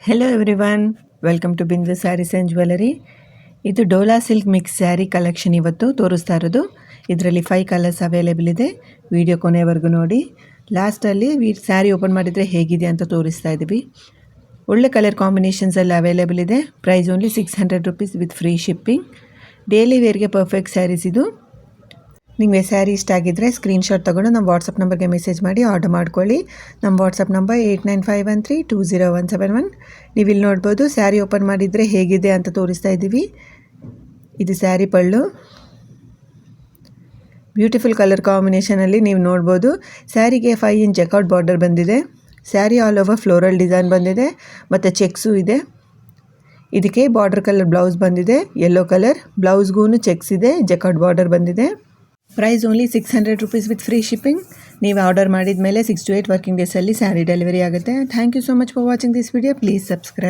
Hello everyone, welcome to ಬಿಂದು saris and jewellery. ಇದು Dola silk mix sari collection ಇವತ್ತು ತೋರಿಸ್ತಾ ಇರೋದು. ಇದರಲ್ಲಿ 5 ಕಲರ್ಸ್ ಅವೈಲೇಬಲ್ ಇದೆ. ವಿಡಿಯೋ ಕೊನೆವರೆಗೂ ನೋಡಿ. ಲಾಸ್ಟಲ್ಲಿ ಸ್ಯಾರಿ ಓಪನ್ ಮಾಡಿದರೆ ಹೇಗಿದೆ ಅಂತ ತೋರಿಸ್ತಾ ಇದ್ದೀವಿ. ಒಳ್ಳೆ ಕಲರ್ ಕಾಂಬಿನೇಷನ್ಸಲ್ಲಿ ಅವೈಲೇಬಲ್ ಇದೆ. Price only 600 rupees with free shipping. Daily ವೇರ್ಗೆ ಪರ್ಫೆಕ್ಟ್ ಸ್ಯಾರೀಸ್ ಇದು. ನಿಮಗೆ ಸ್ಯಾರಿ ಇಷ್ಟ ಆಗಿದ್ದರೆ ಸ್ಕ್ರೀನ್ಶಾಟ್ ತೊಗೊಂಡು ನಮ್ಮ ವಾಟ್ಸಪ್ ನಂಬರ್ಗೆ ಮೆಸೇಜ್ ಮಾಡಿ ಆರ್ಡರ್ ಮಾಡ್ಕೊಳ್ಳಿ. ನಮ್ಮ ವಾಟ್ಸಪ್ ನಂಬರ್ 8951320171. ನೀವು ಇಲ್ಲಿ ನೋಡ್ಬೋದು, ಸ್ಯಾರಿ ಓಪನ್ ಮಾಡಿದರೆ ಹೇಗಿದೆ ಅಂತ ತೋರಿಸ್ತಾ ಇದ್ದೀವಿ. ಇದು ಸ್ಯಾರಿ ಪಳ್ಳು. ಬ್ಯೂಟಿಫುಲ್ ಕಲರ್ ಕಾಂಬಿನೇಷನಲ್ಲಿ ನೀವು ನೋಡ್ಬೋದು. ಸ್ಯಾರಿಗೆ 5 ಇಂಚ್ ಜಕಾರ್ಡ್ ಬಾರ್ಡರ್ ಬಂದಿದೆ. Sari all over floral design ಬಂದಿದೆ ಮತ್ತು ಚೆಕ್ಸು ಇದೆ. ಇದಕ್ಕೆ ಬಾರ್ಡರ್ ಕಲರ್ ಬ್ಲೌಸ್ ಬಂದಿದೆ, ಯೆಲ್ಲೋ ಕಲರ್. ಬ್ಲೌಸ್ಗೂ ಚೆಕ್ಸ್ ಇದೆ, ಜಕಾರ್ಡ್ ಬಾರ್ಡರ್ ಬಂದಿದೆ. Price only 600 rupees with free shipping. ನೀವು ಆರ್ಡರ್ ಮಾಡಿದ ಮೇಲೆ 6 to 8 ವರ್ಕಿಂಗ್ ಡೇಸಲ್ಲಿ ಸ್ಯಾರಿ ಡೆಲಿವರಿ ಆಗುತ್ತೆ. Thank you so much for watching this video. Please subscribe.